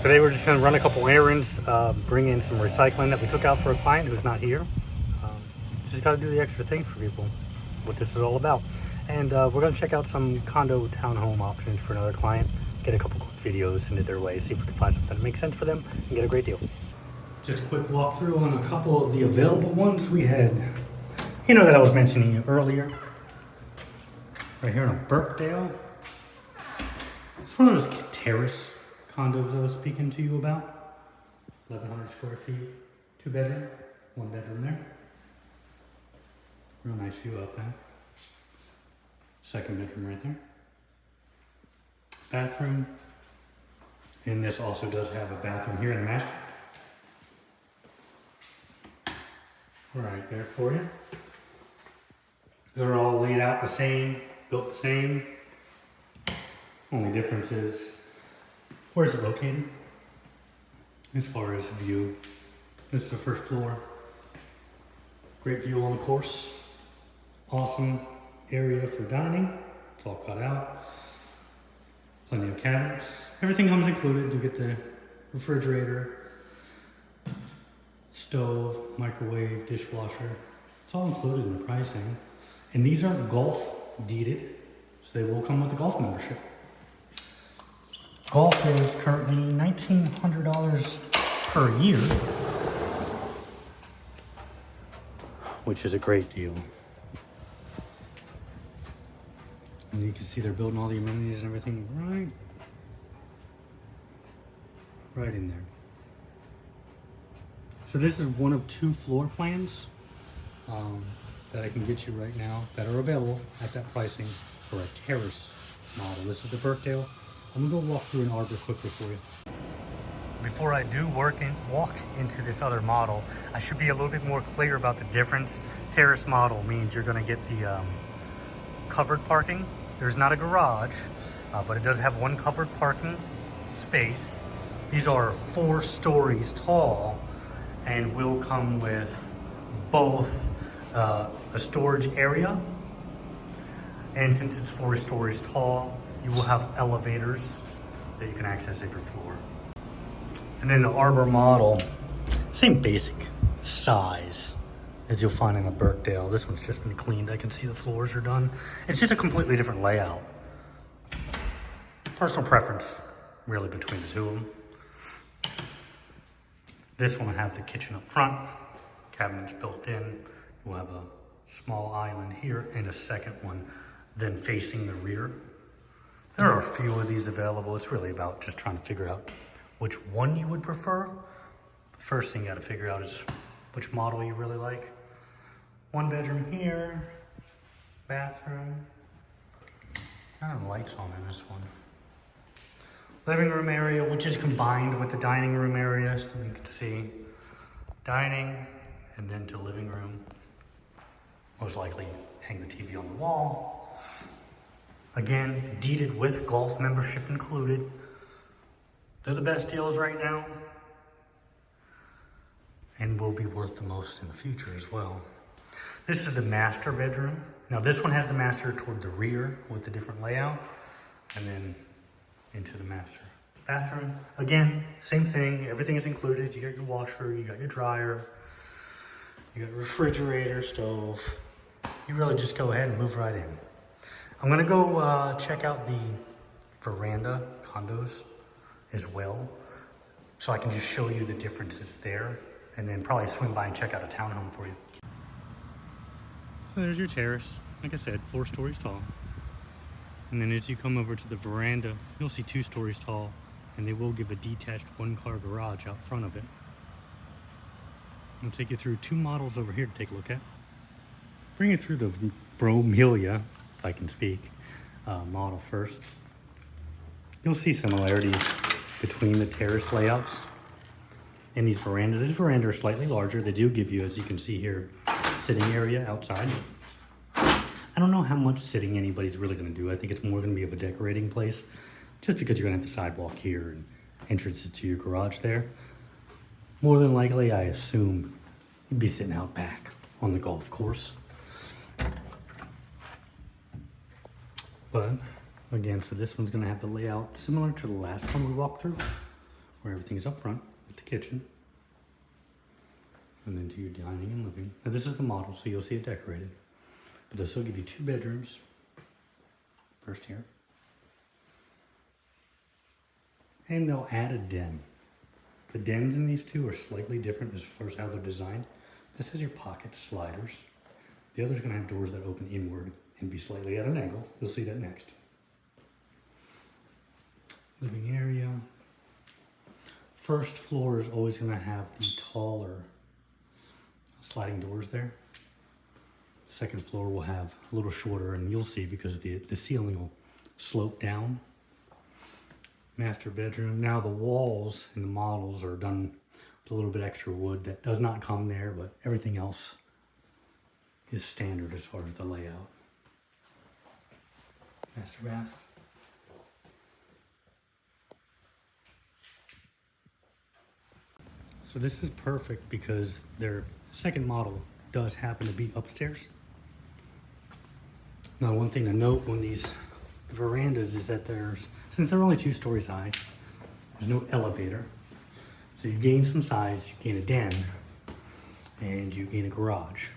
Today we're just going to run a couple errands, bring in some recycling that we took out for a client who's not here. Just got to do the extra thing for people, what this is all about. And we're going to check out some condo townhome options for another client, get a couple quick videos into their way, see if we can find something that makes sense for them and get a great deal. Just a quick walkthrough on a couple of the available ones we had, that I was mentioning earlier. Right here in Birkdale. It's one of those terrace condos I was speaking to you about. 1,100 square feet, 2 bedroom, 1 bedroom there. Real nice view out there. 2nd bedroom right there. Bathroom. And this also does have a bathroom here in the master. Right there for you. They're all laid out the same, built the same. Only difference is, where is it located? As far as view, this is the first floor. Great view on the course. Awesome area for dining. It's all cut out. Plenty of cabinets. Everything comes included. You get the refrigerator, stove, microwave, dishwasher. It's all included in the pricing. And these aren't golf deeded, so they will come with a golf membership. Golf is currently $1,900 per year, which is a great deal. And you can see they're building all the amenities and everything right in there. So this is one of 2 floor plans that I can get you right now that are available at that pricing for a terrace model. This is the Birkdale. I'm gonna go walk through an arbor quickly for you. Before I do walk into this other model, I should be a little bit more clear about the difference. Terrace model means you're gonna get the covered parking. There's not a garage, but it does have 1 covered parking space. These are 4 stories tall and will come with both a storage area, and since it's 4 stories tall, you will have elevators that you can access every floor. And then the arbor model, same basic size as you'll find in a Birkdale. This one's just been cleaned. I can see the floors are done. It's just a completely different layout. Personal preference, really, between the 2 of them. This one will have the kitchen up front, cabinets built in. We'll have a small island here and a second one then facing the rear. There are a few of these available. It's really about just trying to figure out which one you would prefer. The first thing you gotta figure out is which model you really like. 1 bedroom here, bathroom. I don't have lights on in this one. Living room area, which is combined with the dining room area, so you can see dining and then to living room. Most likely hang the TV on the wall. Again, deeded with golf membership included. They're the best deals right now and will be worth the most in the future as well. This is the master bedroom. Now this one has the master toward the rear with the different layout, and then into the master bathroom. Again, same thing, everything is included. You got your washer, you got your dryer, you got your refrigerator, stove. You really just go ahead and move right in. I'm gonna go check out the veranda condos as well, so I can just show you the differences there, and then probably swing by and check out a townhome for you. So there's your terrace, like I said, 4 stories tall. And then as you come over to the veranda, you'll see 2 stories tall, and they will give a detached 1-car garage out front of it. I'll take you through 2 models over here to take a look at. Bring it through the Bromelia, if I can speak, model first. You'll see similarities between the terrace layouts and these verandas. This veranda are slightly larger. They do give you, as you can see here, sitting area outside. I don't know how much sitting anybody's really gonna do. I think it's more gonna be of a decorating place, just because you're gonna have the sidewalk here and entrances to your garage there. More than likely, I assume you'd be sitting out back on the golf course. But again, so this one's gonna have the layout similar to the last one we walked through. where everything is up front with the kitchen. And then to your dining and living. Now this is the model, so you'll see it decorated. But this will give you 2 bedrooms. First here. And they'll add a den. The dens in these two are slightly different as far as how they're designed. This has your pocket sliders. The other's gonna have doors that open inward and be slightly at an angle. You'll see that next. Living area. First floor is always gonna have the taller sliding doors there. Second floor will have a little shorter, and you'll see because the ceiling will slope down. Master bedroom. Now the walls and the models are done with a little bit extra wood that does not come there, but everything else is standard as far as the layout. Master bath. So this is perfect because their second model does happen to be upstairs. Now, one thing to note on these verandas is that since they're only 2 stories high, there's no elevator. So you gain some size, you gain a den, and you gain a garage.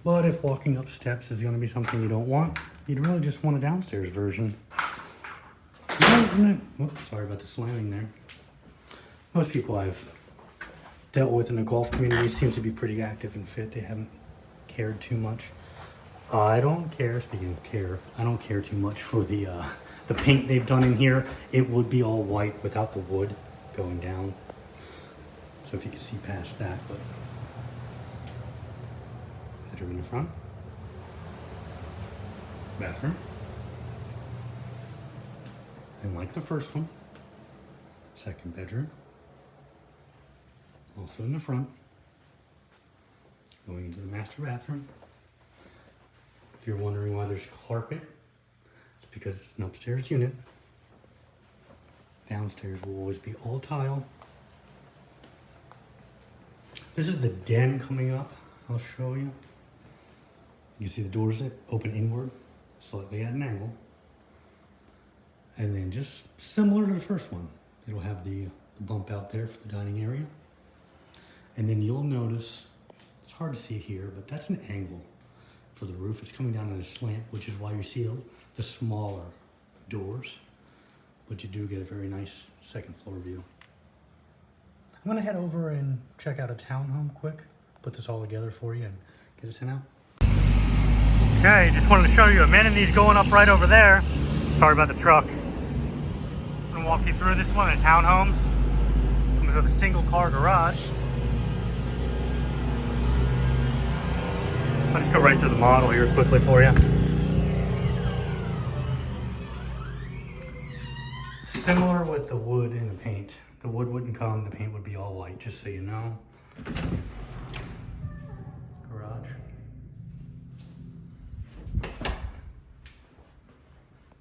But if walking up steps is gonna be something you don't want, you'd really just want a downstairs version. Oops, sorry about the slamming there. Most people I've dealt with in the golf community seems to be pretty active and fit. They haven't cared too much. I don't care, speaking of care, I don't care too much for the paint they've done in here. It would be all white without the wood going down. So if you can see past that, but bedroom in the front. Bathroom. And like the first one, second bedroom. Also in the front. Going into the master bathroom. If you're wondering why there's carpet, it's because it's an upstairs unit. Downstairs will always be all tile. This is the den coming up. I'll show you. You see the doors that open inward, slightly at an angle. And then just similar to the first one, it'll have the bump out there for the dining area. And then you'll notice, it's hard to see here, but that's an angle for the roof. It's coming down at a slant, which is why you see the smaller doors, but you do get a very nice second floor view. I'm gonna head over and check out a townhome quick, put this all together for you and get it sent out. Okay, just wanted to show you amenities going up right over there. Sorry about the truck. I'm gonna walk you through this one, the townhomes. Comes with a single car garage. I'll just go right through the model here quickly for you. Similar with the wood and the paint. The wood wouldn't come, the paint would be all white, just so you know. Garage.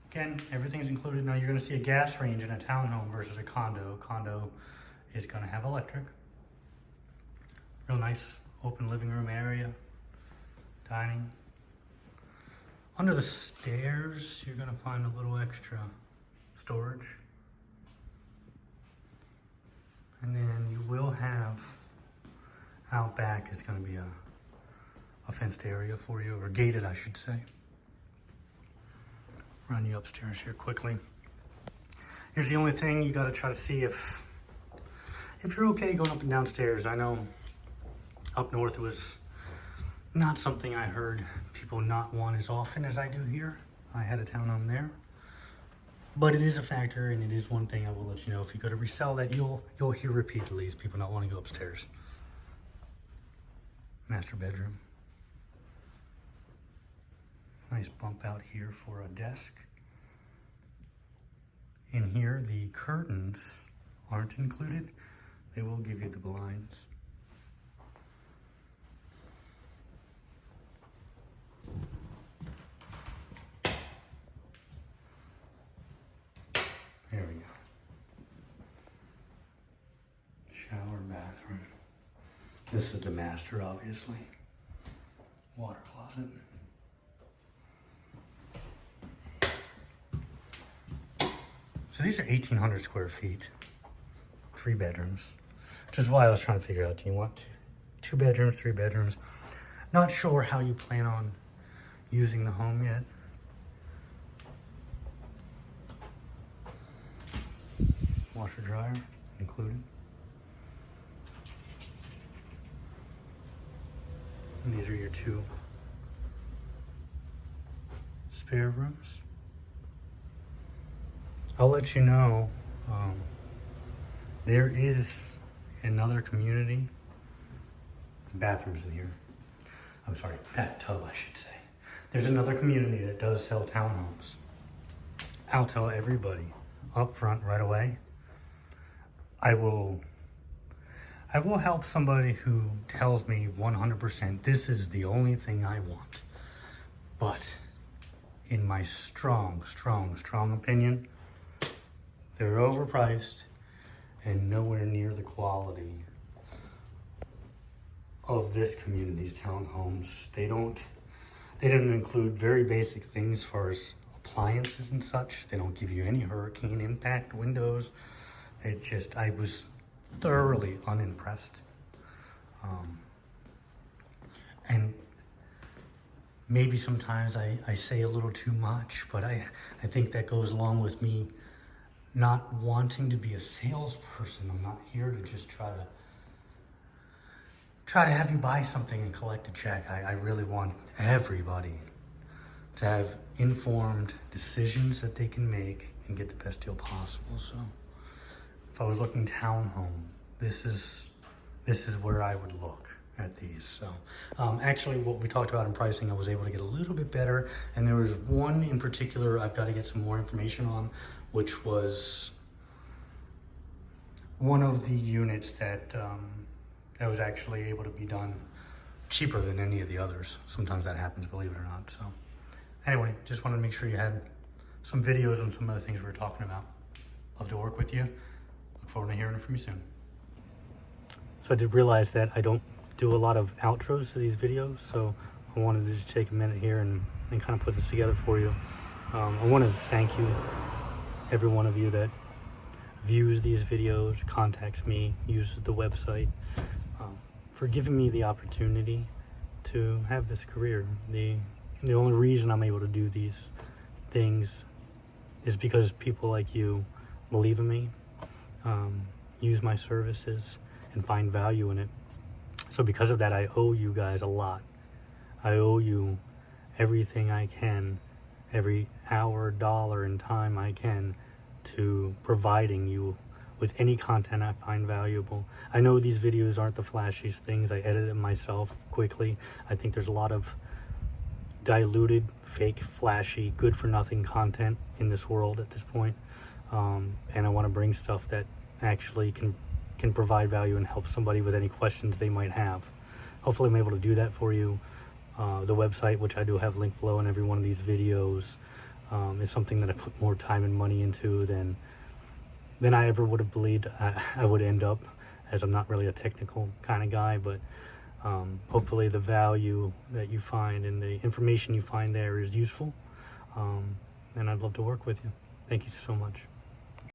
Again, everything's included. Now you're gonna see a gas range in a townhome versus a condo. Condo is gonna have electric. Real nice open living room area. Dining. Under the stairs, you're gonna find a little extra storage. And then you will have, out back is gonna be a fenced area for you, or gated, I should say. Run you upstairs here quickly. Here's the only thing you gotta try to see if you're okay going up and downstairs. I know up north it was not something I heard people not want as often as I do here. I had a townhome there. But it is a factor, and it is one thing I will let you know. If you go to resell that, you'll hear repeatedly is people not wanting to go upstairs. Master bedroom. Nice bump out here for a desk. In here, the curtains aren't included. They will give you the blinds. There we go. Shower, bathroom. This is the master, obviously. Water closet. So these are 1,800 square feet. 3 bedrooms, which is why I was trying to figure out, do you want 2 bedrooms, 3 bedrooms? Not sure how you plan on using the home yet. Washer dryer included. And these are your 2 spare rooms. I'll let you know, there is another community, bathrooms in here. I'm sorry, bathtub, I should say. There's another community that does sell townhomes. I'll tell everybody up front right away, I will help somebody who tells me 100% this is the only thing I want. But in my strong opinion, they're overpriced and nowhere near the quality of this community's townhomes. They don't include very basic things as far as appliances and such. They don't give you any hurricane impact windows. I was thoroughly unimpressed. And maybe sometimes I say a little too much, but I think that goes along with me not wanting to be a salesperson. I'm not here to just try to have you buy something and collect a check. I really want everybody to have informed decisions that they can make and get the best deal possible. So if I was looking townhome, this is where I would look at these. So actually what we talked about in pricing, I was able to get a little bit better, and there was one in particular I've got to get some more information on, which was one of the units that was actually able to be done cheaper than any of the others. Sometimes that happens, believe it or not. So anyway, just wanted to make sure you had some videos on some of the things we were talking about. Love to work with you. Look forward to hearing from you soon. So I did realize that I don't do a lot of outros to these videos, so I wanted to just take a minute here and kind of put this together for you. I want to thank you, every one of you that views these videos, contacts me, uses the website, for giving me the opportunity to have this career. The only reason I'm able to do these things is because people like you believe in me, use my services, and find value in it. So because of that, I owe you guys a lot. I owe you everything I can, every hour, dollar, and time I can to providing you with any content I find valuable. I know these videos aren't the flashiest things. I edit them myself quickly. I think there's a lot of diluted, fake, flashy, good-for-nothing content in this world at this point. And I want to bring stuff that actually can provide value and help somebody with any questions they might have. Hopefully I'm able to do that for you. The website, which I do have linked below in every one of these videos, is something that I put more time and money into than I ever would have believed I would end up, as I'm not really a technical kind of guy. But hopefully the value that you find and the information you find there is useful, and I'd love to work with you. Thank you so much.